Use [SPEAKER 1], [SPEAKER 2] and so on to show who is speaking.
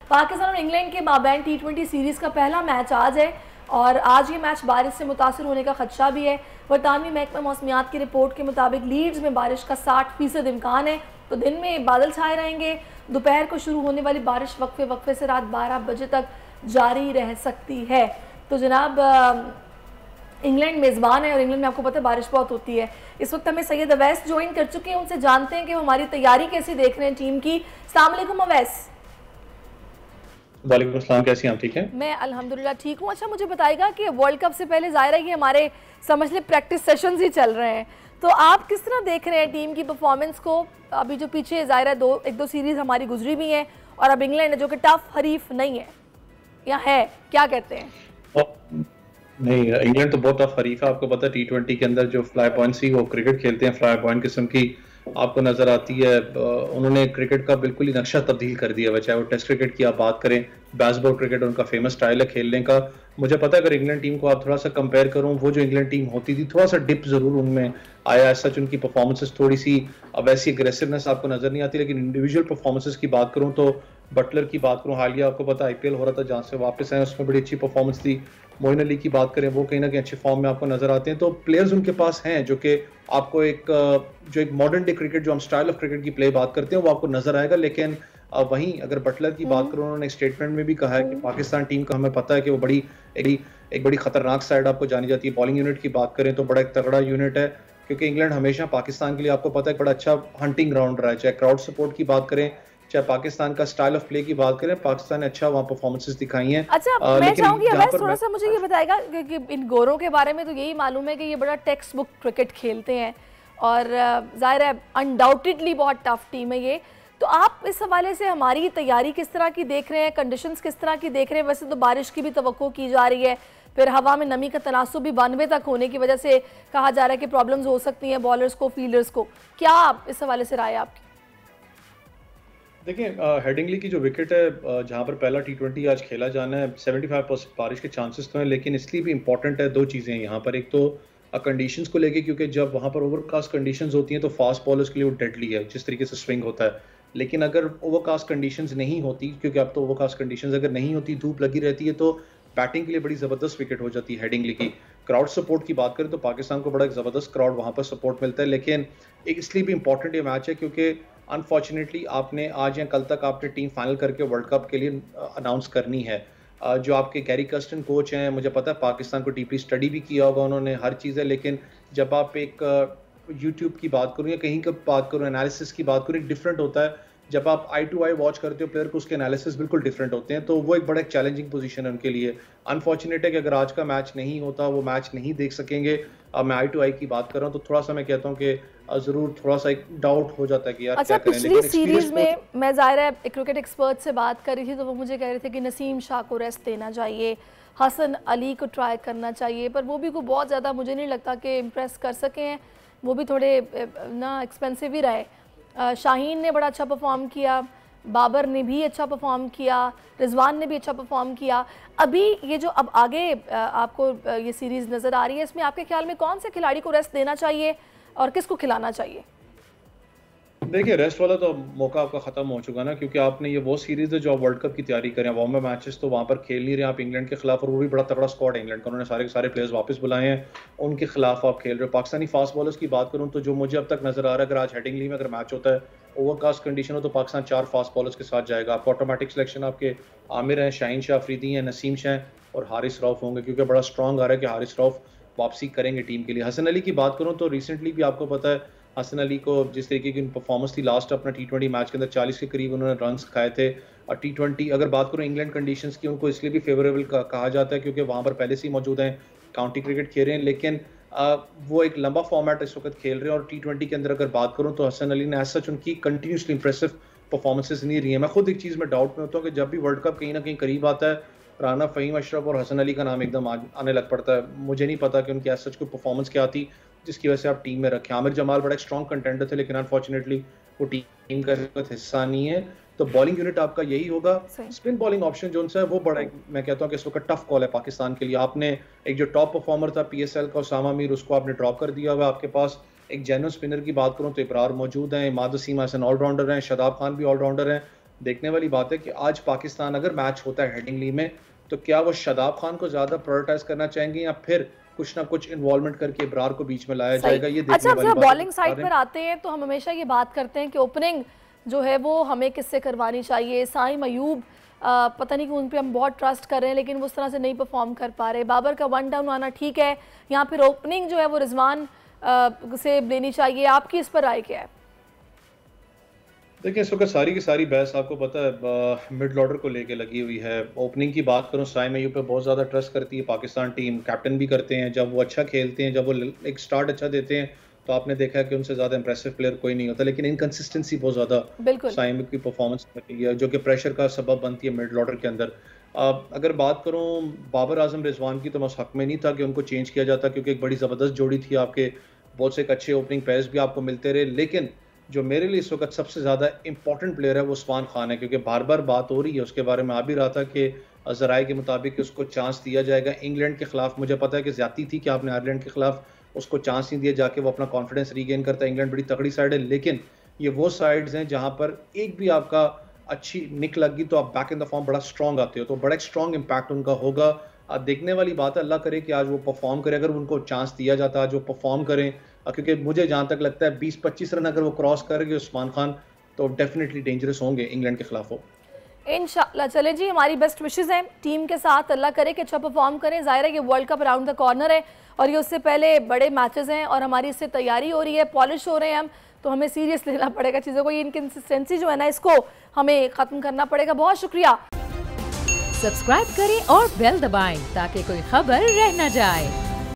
[SPEAKER 1] पाकिस्तान और इंग्लैंड के माबैन T20 series का पहला मैच आज है और आज ये मैच बारिश से मुतासर होने का खदशा भी है। बरतानवी महकमा मौसमियात की रिपोर्ट के मुताबिक लीड्स में बारिश का 60% इम्कान है, तो दिन में बादल छाए रहेंगे। दोपहर को शुरू होने वाली बारिश वक्फे वक्फे से रात 12 बजे तक जारी रह सकती है। तो जनाब इंग्लैंड मेज़बान है और इंग्लैंड में आपको पता है बारिश बहुत होती है। इस वक्त हमें सैयद अवैस ज्वाइन कर चुके हैं, उनसे जानते हैं कि वो हमारी तैयारी कैसी देख रहे हैं टीम की। अस्सलाम वालेकुम अवैस।
[SPEAKER 2] वालेकुम अस्सलाम, कैसी हैं आप? ठीक है,
[SPEAKER 1] मैं अल्हम्दुलिल्लाह ठीक हूँ। अच्छा, मुझे बताइएगा कि वर्ल्ड कप से पहले ज़ाहिर है कि हमारे समझ ले प्रैक्टिस सेशंस ही चल रहे हैं, तो आप किस तरह देख रहे हैं टीम की परफॉर्मेंस को? अभी जो पीछे ज़ाहिर है एक दो सीरीज़ हमारी गुजरी भी हैं और अब इंग्लैंड है जो कि टफ हरीफ नहीं है या है, क्या कहते हैं?
[SPEAKER 2] नहीं, इंग्लैंड तो बहुत टफ हरीफ है। आपको पता है T20 के अंदर जो फ्लाई पॉइंट सी वो क्रिकेट खेलते हैं, फ्लाई पॉइंट किस्म की आपको नजर आती है। उन्होंने क्रिकेट का बिल्कुल ही नक्शा तब्दील कर दिया है, चाहे वो टेस्ट क्रिकेट की आप बात करें, बेसबॉल क्रिकेट उनका फेमस स्टाइल है खेलने का। मुझे पता है अगर इंग्लैंड टीम को आप थोड़ा सा कंपेयर करूं, वो जो इंग्लैंड टीम होती थी थोड़ा सा डिप जरूर उनमें आया है। सच उनकी परफॉर्मेंसेस थोड़ी सी वैसी एग्रेसिवनेस आपको नजर नहीं आती, लेकिन इंडिविजुअल परफॉर्मेंसेस की बात करूं तो बटलर की बात करूं, हालिया आपको पता IPL हो रहा था जहां से वापस आए, उसमें बड़ी अच्छी परफॉर्मेंस थी। मोइन अली की बात करें, वो कहीं ना कहीं अच्छे फॉर्म में आपको नजर आते हैं। तो प्लेयर्स उनके पास हैं जो कि आपको एक मॉडर्न डे क्रिकेट जो हम स्टाइल ऑफ क्रिकेट की प्ले बात करते हैं वो आपको नजर आएगा। लेकिन वहीं अगर बटलर की बात करूं, उन्होंने एक स्टेटमेंट में भी कहा है कि पाकिस्तान टीम का हमें पता है कि वो एक बड़ी खतरनाक साइड आपको जानी जाती है। बॉलिंग यूनिट की बात करें तो बड़ा एक तगड़ा यूनिट है, क्योंकि इंग्लैंड हमेशा पाकिस्तान के लिए आपको पता है बड़ा अच्छा हंटिंग ग्राउंड रहा है। चाहे क्राउड सपोर्ट की बात करें, चाहे पाकिस्तान का स्टाइल ऑफ प्ले की बात करें, पाकिस्तान ने अच्छा वहाँ परफॉर्मेंस दिखाई हैं।
[SPEAKER 1] अच्छा, मैं चाहूंगी अवैस थोड़ा सा मुझे ये बताएगा कि इन गोरों के बारे में तो यही मालूम है कि ये बड़ा टेक्स्ट बुक क्रिकेट खेलते हैं और जाहिर है अनडाउटेडली बहुत टफ टीम है ये। तो आप इस हवाले से हमारी तैयारी किस तरह की देख रहे हैं, कंडीशंस किस तरह की देख रहे हैं? वैसे तो बारिश की भी तवक्को की जा रही है, फिर हवा में नमी का तनासुब भी 92 तक होने की वजह से कहा जा रहा है कि प्रॉब्लम्स हो सकती हैं बॉलर्स को, फील्डर्स को। क्या आप इस हवाले से राय है आपकी?
[SPEAKER 2] देखिए, हेडिंगली की जो विकेट है जहां पर पहला T20 आज खेला जाना है, 75% बारिश के चांसेस तो हैं, लेकिन इसलिए भी इंपॉर्टेंट है दो चीज़ें यहाँ पर। एक तो कंडीशंस को लेके, क्योंकि जब वहां पर ओवरकास्ट कंडीशंस होती हैं तो फास्ट बॉलर्स के लिए वो डेडली है जिस तरीके से स्विंग होता है। लेकिन अगर ओवरकास्ट कंडीशंस नहीं होती, क्योंकि अब तो ओवरकास्ट कंडीशंस अगर नहीं होती, धूप लगी रहती है, तो बैटिंग के लिए बड़ी ज़बरदस्त विकेट हो जाती है हेडिंगली की। क्राउड सपोर्ट की बात करें तो पाकिस्तान को बड़ा एक ज़बरदस्त क्राउड वहाँ पर सपोर्ट मिलता है। लेकिन एक इसलिए भी इंपॉर्टेंट ये मैच है क्योंकि अनफॉर्चुनेटली आपने आज या कल तक आपने टीम फाइनल करके वर्ल्ड कप के लिए अनाउंस करनी है। जो आपके गैरी कर्स्टन कोच हैं, मुझे पता है पाकिस्तान को डीपली स्टडी भी किया होगा उन्होंने, हर चीज़ है। लेकिन जब आप एक यूट्यूब की बात करूँ या कहीं की बात करूँ, एनालिसिस की बात करूँ, एक डिफरेंट होता है जब आप आई टू आई वॉच करते हो प्लेयर को, उसके एनालिसिस बिल्कुल डिफरेंट होते हैं। तो वो एक बड़ा चैलेंजिंग पोजीशन है उनके लिए। अनफॉर्चुनेट है कि अगर आज का मैच नहीं होता, वो मैच नहीं देख सकेंगे। अब मैं आई टू आई की बात कर रहा हूँ तो थोड़ा सा मैं कहता हूँ कि जरूर थोड़ा सा एक डाउट हो जाता है कि यार
[SPEAKER 1] अच्छा,
[SPEAKER 2] क्या करें।
[SPEAKER 1] पिछली सीरीज में मैं ज़ाहिर है एक क्रिकेट एक्सपर्ट से बात कर रही थी तो वो मुझे कह रहे थे कि नसीम शाह को रेस्ट देना चाहिए, हसन अली को ट्राई करना चाहिए, पर वो भी को बहुत ज़्यादा मुझे नहीं लगता कि इम्प्रेस कर सके हैं। वो भी थोड़े ना एक्सपेंसिव ही रहे। शाहीन ने बड़ा अच्छा परफॉर्म किया, बाबर ने भी अच्छा परफॉर्म किया, रिजवान ने भी अच्छा परफॉर्म किया। अभी ये जो अब आगे आपको ये सीरीज़ नज़र आ रही है, इसमें आपके ख्याल में कौन से खिलाड़ी को रेस्ट देना चाहिए और किसको खिलाना चाहिए?
[SPEAKER 2] देखिए, रेस्ट वाला तो मौका आपका खत्म हो चुका ना, क्योंकि आपने ये वो सीरीज है जो आप वर्ल्ड कप की तैयारी करें, वार्म अप मैचेस तो वहाँ पर खेल नहीं रहे आप इंग्लैंड के खिलाफ, और वो भी बड़ा तगड़ा स्क्वाड है इंग्लैंड का, उन्होंने सारे के सारे प्लेयर्स वापस बुलाए हैं, उनके खिलाफ आप खेल रहे हो। पाकिस्तानी फास्ट बॉलर्स की बात करूँ तो जो मुझे अब तक नजर आ रहा है, अगर आज हेडिंगली में अगर मैच होता है, ओवरकास्ट कंडीशन हो, तो पाकिस्तान 4 फास्ट बॉलर्स के साथ जाएगा। आपको ऑटोमेटिक सिलेक्शन आपके आमिर हैं, शाहीन शाह अफरीदी हैं, नसीम शाह और हारिस रऊफ होंगे, क्योंकि बड़ा स्ट्रॉन्ग आ रहा है कि हारिस रऊफ वापसी करेंगे टीम के लिए। हसन अली की बात करूँ तो रिसेंटली भी आपको पता है हसन अली को जिस तरीके की परफॉर्मेंस थी लास्ट अपना T20 मैच के अंदर 40 के करीब उन्होंने रन्स खाए थे। और T20 अगर बात करूँ इंग्लैंड कंडीशंस की, उनको इसलिए भी फेवरेबल कहा जाता है क्योंकि वहाँ पर पहले से ही मौजूद हैं, काउंटी क्रिकेट खेल रहे हैं, लेकिन वो एक लंबा फॉर्मेट इस वक्त खेल रहे हैं। और T20 के अंदर अगर बात करूँ तो हसन अली ने एज सच उनकी कंटिन्यूसली इंप्रेसिव परफॉर्मेंसेस नहीं रही है। मैं खुद एक चीज़ में डाउट में होता हूँ कि जब भी वर्ल्ड कप कहीं ना कहीं करीब आता है, राना फ़हीम अशरफ और हसन अली का नाम एकदम आने लग पड़ता है। मुझे नहीं पता कि उनकी एज सच कोई परफॉर्मेंस क्या थी जिसकी वजह से आप टीम में रखें। आमिर जमाल बड़ा एक स्ट्रॉन्ग कंटेंडर थे, लेकिन अनफॉर्चुनेटली वो टीम का हिस्सा नहीं है। तो बॉलिंग यूनिट आपका यही होगा। स्पिन बॉलिंग ऑप्शन जो है वो बड़ा मैं कहता हूँ कि इस वक्त टफ कॉल है पाकिस्तान के लिए। आपने एक जो टॉप परफॉर्मर था PSL का उसामा मीर, उसको आपने ड्रॉप कर दिया हुआ। आपके पास एक जेन्युइन स्पिनर की बात करूँ तो इब्रार मौजूद हैं, इमाद वसीम ऐसे ऑलराउंडर हैं, शादाब खान भी ऑलराउंडर हैं, देखने वाली बात है कि आज पाकिस्तान अगर मैच होता है हेडिंगली में, तो क्या वो शादाब खान को ज़्यादा प्रायोरिटाइज करना चाहेंगे या फिर कुछ ना कुछ इन्वॉल्वमेंट करके इब्रार को बीच में लाया जाएगा, ये देखने वाली बात है।
[SPEAKER 1] बॉलिंग साइड पर आते हैं तो हम हमेशा ये बात करते हैं कि ओपनिंग जो है वो हमें किससे करवानी चाहिए। साइम अयूब पता नहीं कि उन पे हम बहुत ट्रस्ट कर रहे हैं लेकिन वो उस तरह से नहीं परफॉर्म कर पा रहे। बाबर का 1 डाउन आना ठीक है, यहाँ फिर ओपनिंग जो है वो रिजवान से लेनी चाहिए। आपकी इस पर राय क्या है?
[SPEAKER 2] देखिए, इस वक्त सारी की सारी बहस आपको पता है मिड ऑर्डर को लेके लगी हुई है। ओपनिंग की बात करूं, साइम अयूब पे बहुत ज़्यादा ट्रस्ट करती है पाकिस्तान टीम, कैप्टन भी करते हैं। जब वो अच्छा खेलते हैं, जब वो एक स्टार्ट अच्छा देते हैं, तो आपने देखा है कि उनसे ज़्यादा इंप्रेसिव प्लेयर कोई नहीं होता। लेकिन इनकंसिस्टेंसी बहुत ज़्यादा साइम की परफॉर्मेंस है जो कि प्रेशर का सबब बनती है मिड ऑर्डर के अंदर। अगर बात करूं बाबर आजम रिजवान की, तो मैं उस हक में नहीं था कि उनको चेंज किया जाता, क्योंकि एक बड़ी ज़बरदस्त जोड़ी थी। आपके बहुत से एक अच्छे ओपनिंग पेयर्स भी आपको मिलते रहे, लेकिन जो मेरे लिए इस वक्त सबसे ज़्यादा इंपॉर्टेंट प्लेयर है वो उस्मान खान है, क्योंकि बार बार बात हो रही है उसके बारे में। आ भी रहा था कि ज़राए के मुताबिक उसको चांस दिया जाएगा इंग्लैंड के खिलाफ। मुझे पता है कि ज़्यादती थी कि आपने आयरलैंड के खिलाफ उसको चांस नहीं दिया, जाके वो अपना कॉन्फिडेंस रीगेन करता है। इंग्लैंड बड़ी तगड़ी साइड है, लेकिन ये वो साइड्स हैं जहाँ पर एक भी आपका अच्छी निक लगी तो आप बैक इन द फॉर्म बड़ा स्ट्रॉन्ग आते हो, तो बड़ा एक स्ट्रॉन्ग इम्पैक्ट उनका होगा। अब देखने वाली बात है, अल्लाह करे कि आज वो परफॉर्म करे। अगर उनको चांस दिया जाता है आज वो परफॉर्म करें, क्योंकि मुझे जहां तक लगता है 20-25 रन अगर वो क्रॉस करेंगे उस्मान खान, तो डेफिनेटली डेंजरस होंगे इंग्लैंड के खिलाफ वो।
[SPEAKER 1] इंशाल्लाह। चले जी, हमारी बेस्ट विशेस हैं टीम के साथ। अल्लाह करे कि अच्छा परफॉर्म करें। ज़ाहिर है कि world cup around the corner है और ये उससे पहले बड़े मैचेस हैं और हमारी इससे तैयारी हो रही है, पॉलिश हो रहे हैं हम, तो हमें सीरियस लेना पड़ेगा चीज़ों को। ये इनकंसिस्टेंसी जो है ना, इसको हमें ख़त्म करना पड़ेगा। बहुत शुक्रिया।
[SPEAKER 3] सब्सक्राइब करें और बेल दबाएं ताकि कोई खबर रह न जाए।